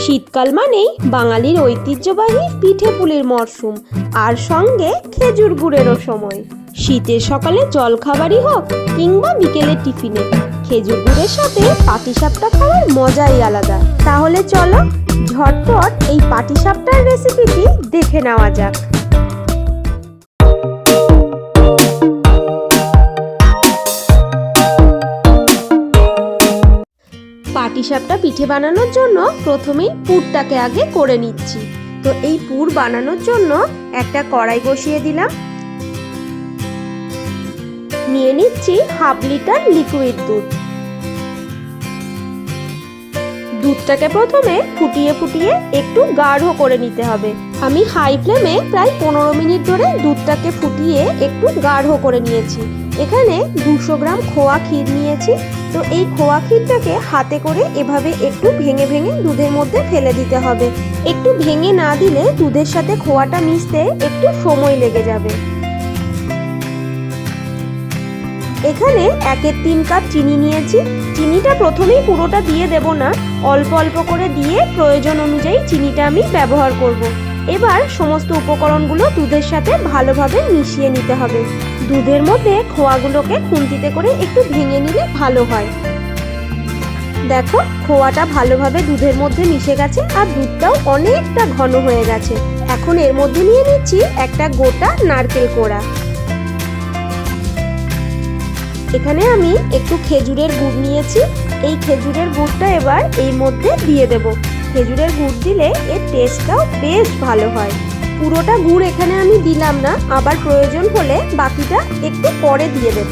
শীতকাল মানেই বাঙালির ঐতিহ্যবাহী পিঠে পুলির মরশুম, আর সঙ্গে খেজুর গুড়েরও সময়। শীতের সকালে জলখাবারই হোক কিংবা বিকেলের টিফিনে, খেজুর গুড়ের সাথে পাটিসাপটা খাওয়ার মজাই আলাদা। তাহলে চলো ঝটপট এই পাটিসাপটার রেসিপিটি দেখে নেওয়া যাক। পাটিসাপটা পিঠে বানানোর জন্য প্রথমেই পুরটাকে আগে করে নিচ্ছি। তো এই পুর বানানোর জন্য একটা কড়াই বসিয়ে দিলাম, নিয়ে নিচ্ছি হাফ লিটার লিকুইড দুধ। দুধটাকে প্রথমে ফুটিয়ে ফুটিয়ে একটু গাঢ় করে নিতে হবে। আমি হাই ফ্লেমে প্রায় 15 মিনিট ধরে দুধটাকে ফুটিয়ে একটু গাঢ় করে নিয়েছি। এখানে 200 গ্রাম খোয়া ক্ষীর নিয়েছি। তো এই খোয়া ক্ষীরটাকে হাতে করে এভাবে একটু ভেঙে ভেঙে দুধের মধ্যে ফেলে দিতে হবে। একটু ভেঙে না দিলে দুধের সাথে খোয়াটা মিশতে একটু সময় লেগে যাবে। এখানে 1/3 কাপ চিনি নিয়েছি। চিনিটা প্রথমেই পুরোটা দিয়ে দেব না, অল্প অল্প করে দিয়ে প্রয়োজন অনুযায়ী চিনিটা আমি ব্যবহার করব। এবার সমস্ত উপকরণগুলো দুধের সাথে ভালোভাবে মিশিয়ে নিতে হবে। দুধের মধ্যে খোয়াগুলোকে খুন্তিতে করে একটু ভেঙে নিলে ভালো হয়। দেখো খোয়াটা ভালোভাবে দুধের মধ্যে মিশে গেছে আর দুধটাও অনেকটা ঘন হয়ে গেছে। এখন এর মধ্যে নিয়ে নিচ্ছি একটা গোটা নারকেল কোড়া। এখানে আমি একটু খেজুরের গুড় নিয়েছি। এই খেজুরের গুড়টা এবার এই মধ্যে দিয়ে দেব। খেজুরের গুড় দিলে এর টেস্টটাও বেশ ভালো হয়। পুরোটা গুড় এখানে আমি দিলাম না, আবার প্রয়োজন হলে বাকিটা একটু পরে দিয়ে দেব।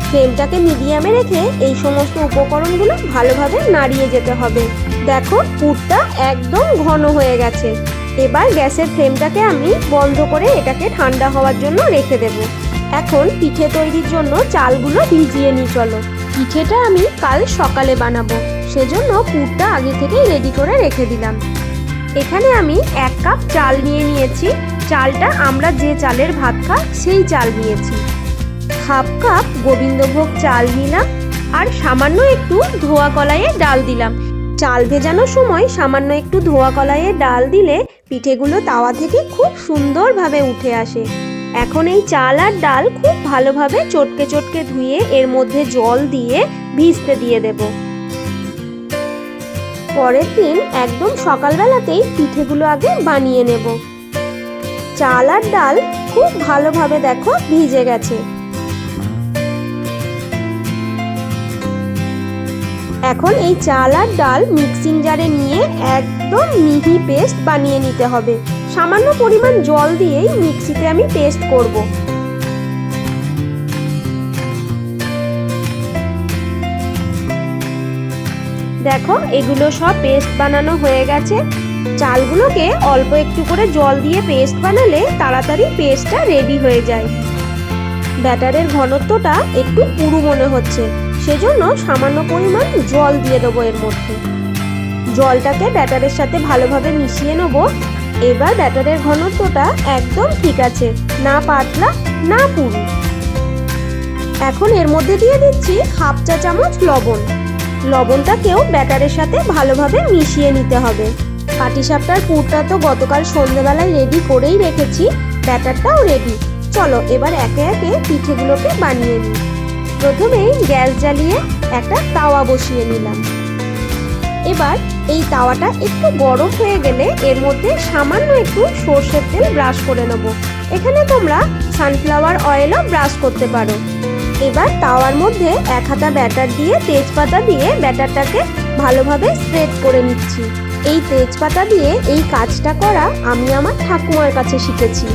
ফ্লেমটাকে মিডিয়ামে রেখে এই সমস্ত উপকরণগুলো ভালোভাবে নাড়িয়ে যেতে হবে। দেখো পুরটা একদম ঘন হয়ে গেছে। এবার গ্যাসের ফ্লেমটাকে আমি বন্ধ করে এটাকে ঠান্ডা হওয়ার জন্য রেখে দেব। এখন পিঠে তৈরির জন্য চালগুলো ভিজিয়ে নিই চলো। পিঠেটা আমি কাল সকালে বানাবো, সেজন্য পুরটা আগে থেকেই রেডি করে রেখে দিলাম। এখানে আমি 1 কাপ চাল নিয়ে নিয়েছি। চালটা আমরা যে চালের ভাত খাই সেই চাল নিয়েছি। হাফ কাপ গোবিন্দভোগ চাল নিলাম, আর সামান্য একটু ধোয়া কলাইয়ের ডাল দিলাম। চাল ভেজানোর সময় সামান্য একটু ধোয়া কলাইয়ের ডাল দিলে পিঠেগুলো তাওয়া থেকে খুব সুন্দরভাবে উঠে আসে। এখন এই চাল আর ডাল খুব ভালোভাবে চটকে চটকে ধুয়ে এর মধ্যে জল দিয়ে ভিজতে দিয়ে দেব। পরের দিন একদম সকালবেলাতেই পিঠেগুলো আগে বানিয়ে নেব। চাল আর ডাল খুব ভালোভাবে দেখো ভিজে গেছে। এখন এই চাল আর ডাল মিক্সিং জারে নিয়ে একদম মিহি পেস্ট বানিয়ে নিতে হবে। সামান্য পরিমাণ জল দিয়েই মিক্সিতে আমি পেস্ট করব। দেখো এগুলো সব পেস্ট বানানো হয়ে গেছে। চালগুলোকে অল্প একটু করে জল দিয়ে পেস্ট বানালে তাড়াতাড়ি পেস্টটা রেডি হয়ে যায়। ব্যাটারের ঘনত্বটা একটু পুরু মনে হচ্ছে, সেজন্য সামান্য পরিমাণ জল দিয়ে দেবো এর মধ্যে। জলটাকে ব্যাটারের সাথে ভালোভাবে মিশিয়ে নেব। এবার ব্যাটারের ঘনত্বটা একদম ঠিক আছে, না পাতলা না পুরু। এখন এর মধ্যে দিয়ে দিচ্ছি হাফ চা চামচ লবণ। লবণটাকেও ব্যাটারের সাথে ভালোভাবে মিশিয়ে নিতে হবে। পাটিসাপটার পুরটা তো গতকাল সন্ধ্যেবেলায় রেডি করেই রেখেছি, ব্যাটারটাও রেডি। চলো এবার একে একে পিঠেগুলোকে বানিয়ে নিই। প্রথমেই গ্যাস জ্বালিয়ে একটা তাওয়া বসিয়ে নিলাম। এবার এই তাওয়াটা একটু গরম হয়ে গেলে এর মধ্যে সামান্য একটু সর্ষের তেল ব্রাশ করে নেব। এখানে তোমরা সানফ্লাওয়ার অয়েলও ব্রাশ করতে পারো। এবার তাওয়ার মধ্যে 1 হাতা ব্যাটার দিয়ে তেজপাতা দিয়ে ব্যাটারটাকে ভালোভাবে স্প্রেড করে নিচ্ছি। এই তেজপাতা দিয়ে এই কাজটা করা আমি আমার ঠাকুমার কাছে শিখেছি।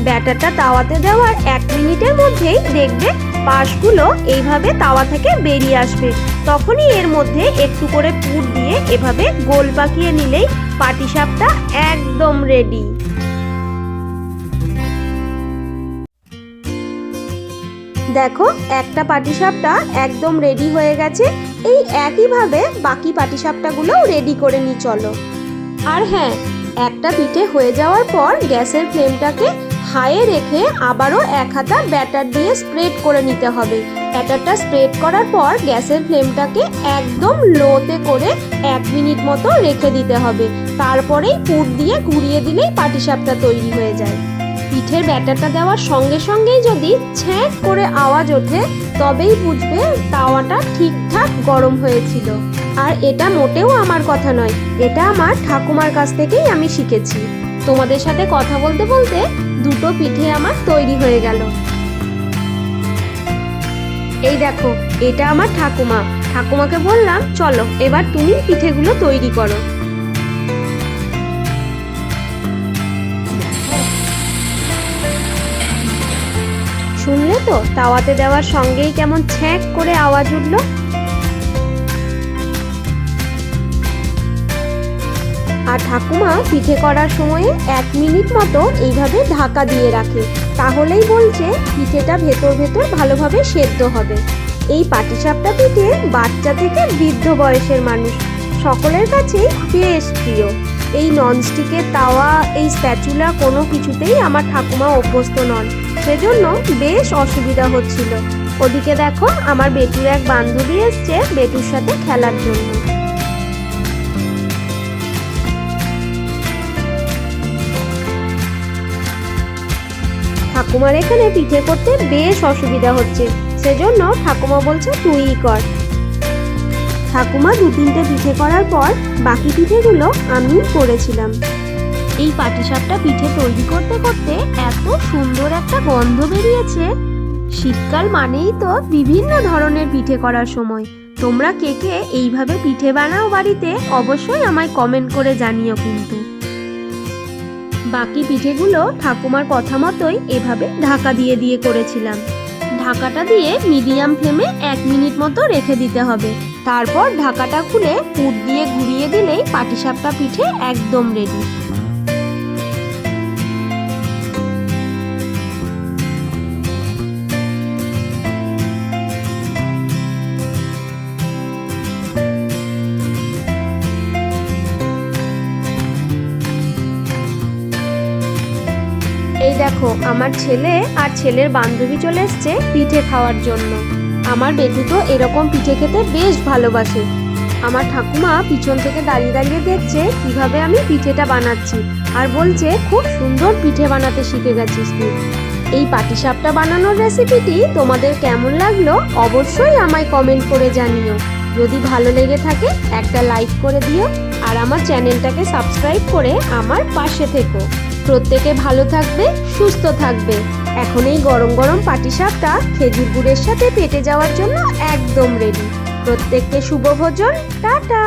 ব্যাটারটা তাওয়াতে দেওয়ার 1 মিনিটের মধ্যেই দেখবে পাশগুলো এইভাবে তাওয়া থেকে বেরিয়ে আসবে। তখনই এর মধ্যে একটু করে পুর দিয়ে এভাবে গোল পাকিয়ে নিলেই পাটিসাপটা একদম রেডি। দেখো একটা পাটিসাপটা একদম রেডি হয়ে গেছে। এই একইভাবে বাকি পাটিসাপটাগুলোও রেডি করে নিই চলো। আর হ্যাঁ, একটা পিঠে হয়ে যাওয়ার পর গ্যাসের ফ্লেমটাকে হাইয়ে রেখে আবারও 1 হাতা ব্যাটার দিয়ে স্প্রেড করে নিতে হবে। ব্যাটারটা স্প্রেড করার পর গ্যাসের ফ্লেমটাকে একদম লোতে করে 1 মিনিট মতো রেখে দিতে হবে। তারপরেই পুর দিয়ে ঘুরিয়ে দিলেই পাটিসাপটা তৈরি হয়ে যায়। পিঠের ব্যাটারটা দেওয়ার সঙ্গে সঙ্গেই যদি ছ্যাঁক করে আওয়াজ ওঠে তবেই বুঝবে তাওয়াটা ঠিকঠাক গরম হয়েছিল। আর এটা মোটেও আমার কথা নয়, এটা আমার ঠাকুমার কাছ থেকেই আমি শিখেছি। তোমাদের সাথে কথা বলতে বলতে দুটো পিঠে আমার তৈরি হয়ে গেল। এই দেখো, এটা আমার ঠাকুমা। ঠাকুমাকে বললাম চলো এবার তুমি পিঠেগুলো তৈরি করো। শুনলে তো তাওয়াতে দেওয়ার সঙ্গেই কেমন ছ্যাঁক করে আওয়াজ উঠলো। আর ঠাকুমা পিঠে করার সময়ে 1 মিনিট মতো এইভাবে ঢাকা দিয়ে রাখে, তাহলেই বলছে পিঠেটা ভেতর ভেতর ভালোভাবে সেদ্ধ হবে। এই পাটিসাপটা পিঠে বাচ্চা থেকে বৃদ্ধ বয়সের মানুষ সকলের কাছেই বেশ প্রিয়। এই ননস্টিকের তাওয়া, এই স্প্যাচুলা কোনো কিছুতেই আমার ঠাকুমা অভ্যস্ত নন, সেজন্য বেশ অসুবিধা হচ্ছিল। ওদিকে দেখো আমার বেটুর এক বান্ধবী এসছে বেটুর সাথে খেলার জন্য। ঠাকুমার এখানে পিঠে করতে বেশ অসুবিধা হচ্ছে, সেজন্য ঠাকুমা বলছে তুইই কর। ঠাকুমা 2-3টে পিঠে করার পর বাকি পিঠেগুলো আমি করেছিলাম। এই পাটিসাপটা পিঠে তৈরি করতে করতে এত সুন্দর একটা গন্ধ বেরিয়েছে। শীতকাল মানেই তো বিভিন্ন ধরনের পিঠে করার সময়। তোমরা কে কে এইভাবে পিঠে বানাও বাড়িতে অবশ্যই আমায় কমেন্ট করে জানিও কিন্তু। বাকি পিঠেগুলো ঠাকুমার কথা মতোই এভাবে ঢাকা দিয়ে দিয়ে করেছিলাম। ঢাকাটা দিয়ে মিডিয়াম ফ্লেমে 1 মিনিট মতো রেখে দিতে হবে। তারপর ঢাকাটা খুলে পুর দিয়ে ঘুরিয়ে দিলেই পাটিসাপটা পিঠে একদম রেডি। এই দেখো আমার ছেলে আর ছেলের বান্ধবী চলে এসছে পিঠে খাওয়ার জন্য। আমার বেটু তো এরকম পিঠে খেতে বেশ ভালোবাসে। আমার ঠাকুমা পিছন থেকে দাঁড়িয়ে দাঁড়িয়ে দেখছে কিভাবে আমি পিঠেটা বানাচ্ছি, আর বলছে খুব সুন্দর পিঠে বানাতে শিখে গেছিস তুই। এই পাটিসাপটা বানানোর রেসিপিটি তোমাদের কেমন লাগলো অবশ্যই আমায় কমেন্ট করে জানিও। যদি ভালো লেগে থাকে একটা লাইক করে দিও, আর আমার চ্যানেলটাকে সাবস্ক্রাইব করে আমার পাশে থেকো। প্রত্যেকে ভালো থাকবে, সুস্থ থাকবে। এখন এই গরম গরম পাটিসাপটা খেজুর গুড়ের সাথে পেটে যাওয়ার জন্য একদম রেডি। প্রত্যেককে শুভ ভোজন, টাটা।